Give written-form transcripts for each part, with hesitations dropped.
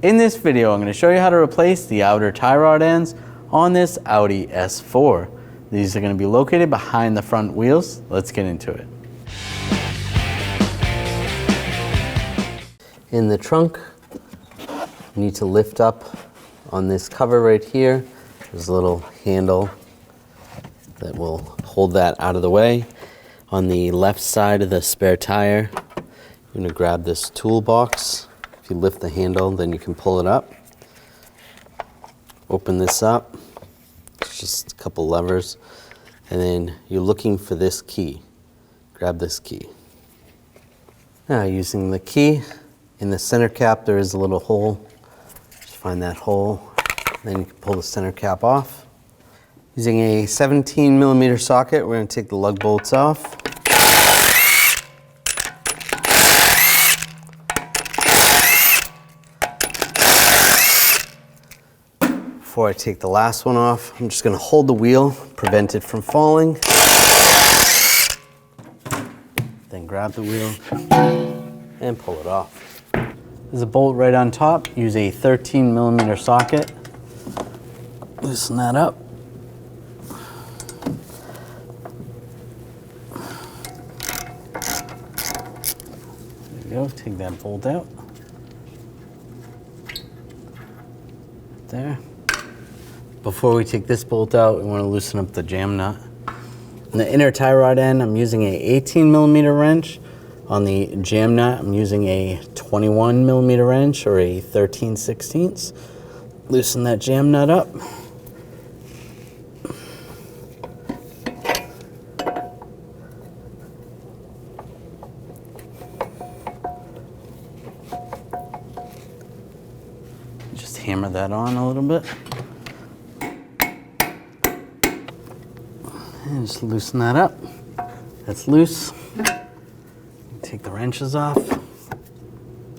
In this video, I'm going to show you how to replace the outer tie rod ends on this Audi S4. These are going to be located behind the front wheels. Let's get into it. In the trunk, you need to lift up on this cover right here. There's a little handle that will hold that out of the way. On the left side of the spare tire, you're going to grab this toolbox. If you lift the handle, then you can pull it up. Open this up. It's just a couple levers. And then you're looking for this key. Grab this key. Now, using the key, in the center cap there is a little hole. Just find that hole. Then you can pull the center cap off. Using a 17mm socket, we're going to take the lug bolts off. Before I take the last one off, I'm just going to hold the wheel, prevent it from falling. Then grab the wheel and pull it off. There's a bolt right on top. Use a 13mm socket. Loosen that up. There we go. Take that bolt out. There. Before we take this bolt out, we want to loosen up the jam nut. On the inner tie rod end, I'm using a 18mm wrench. On the jam nut, I'm using a 21mm wrench or a 13/16. Loosen that jam nut up. Just hammer that on a little bit. And just loosen that up. That's loose. Take the wrenches off.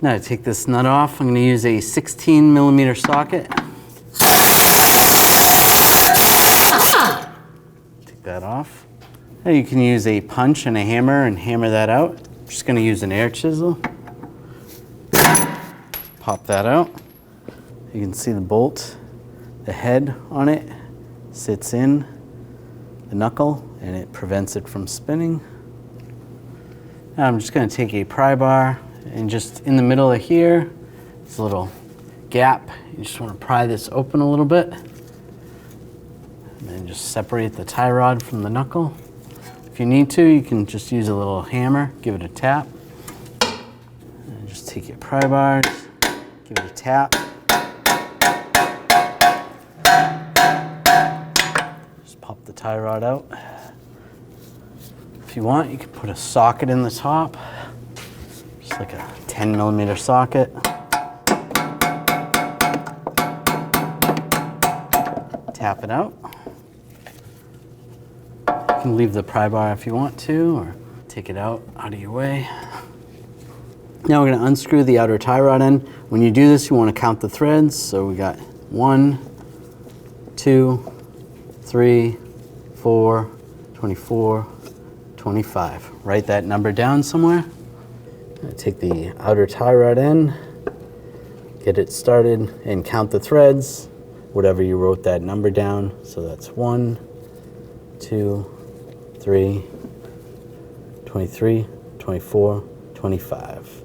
Now to take this nut off, I'm going to use a 16mm socket. Take that off. Now you can use a punch and a hammer that out. I'm just going to use an air chisel. Pop that out. You can see the bolt, the head on it sits in the knuckle and it prevents it from spinning. Now I'm just going to take a pry bar and just in the middle of here, there's a little gap. You just want to pry this open a little bit. And then just separate the tie rod from the knuckle. If you need to, you can just use a little hammer, give it a tap. And just take your pry bars, give it a tap. Just pop the tie rod out. If you want, you can put a socket in the top, just like a 10mm socket. Tap it out. You can leave the pry bar if you want to, or take it out of your way. Now we're going to unscrew the outer tie rod end. When you do this, you want to count the threads. So we got 1, 2, 3, 4, 24, 25. Write that number down somewhere. Take the outer tie rod end, get it started, and count the threads, whatever you wrote that number down. So that's 1, 2, 3, 23, 24, 25.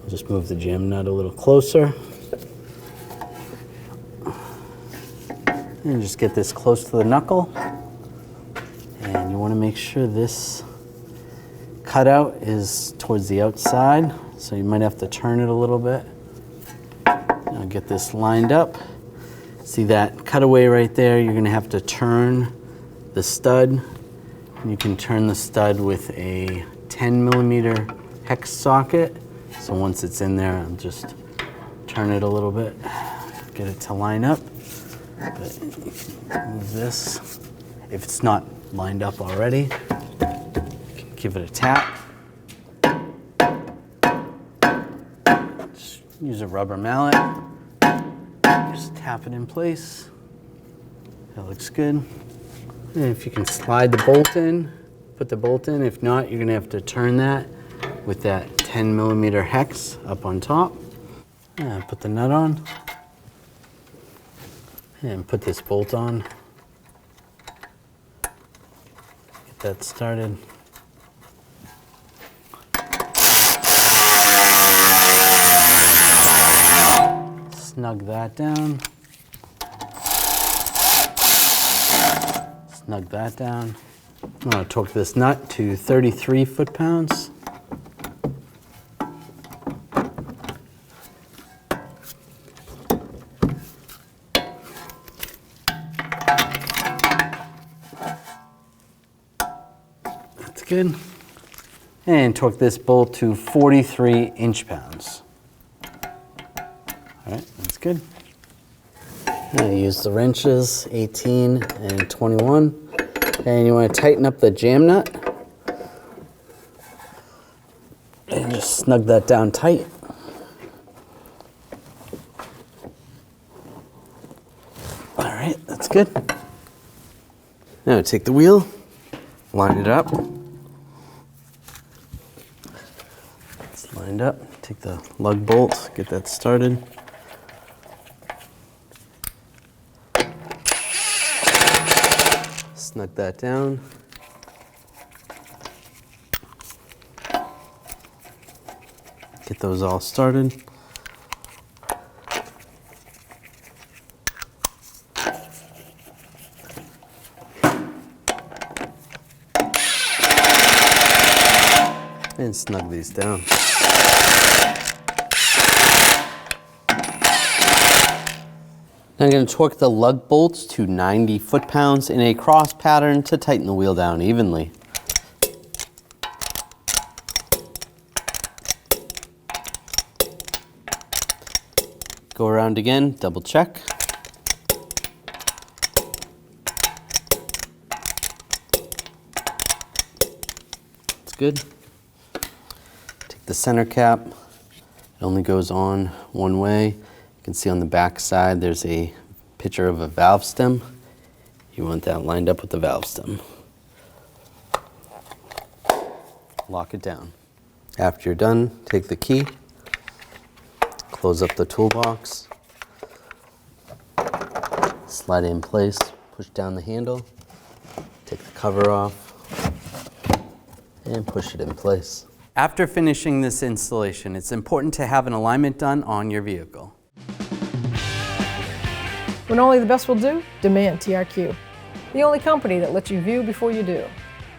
I'll just move the jam nut a little closer. And just get this close to the knuckle. And you want to make sure this cutout is towards the outside, so you might have to turn it a little bit. Now get this lined up. See that cutaway right there? You're going to have to turn the stud. You can turn the stud with a 10mm hex socket. So once it's in there, I'll just turn it a little bit, get it to line up. But you can move this. If it's not lined up already, you can give it a tap. Just use a rubber mallet. Just tap it in place. That looks good. And if you can slide the bolt in, put the bolt in. If not, you're going to have to turn that with that 10mm hex up on top. And put the nut on. And put this bolt on. Get that started. Snug that down. Snug that down. I'm going to torque this nut to 33 foot-pounds. That's good. And torque this bolt to 43 inch-pounds. All right, that's good. Now use the wrenches, 18 and 21. And you want to tighten up the jam nut. And just snug that down tight. All right, that's good. Now take the wheel, line it up. It's lined up. Take the lug bolt, get that started. Snug that down. Get those all started. And snug these down. Now I'm going to torque the lug bolts to 90 foot-pounds in a cross pattern to tighten the wheel down evenly. Go around again, double check. That's good. Take the center cap. It only goes on one way. You can see on the back side there's a picture of a valve stem. You want that lined up with the valve stem. Lock it down. After you're done, take the key, close up the toolbox, slide it in place, push down the handle, take the cover off, and push it in place. After finishing this installation, it's important to have an alignment done on your vehicle. When only the best will do, demand TRQ. The only company that lets you view before you do.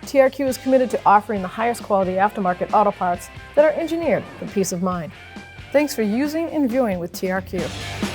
TRQ is committed to offering the highest quality aftermarket auto parts that are engineered for peace of mind. Thanks for using and viewing with TRQ.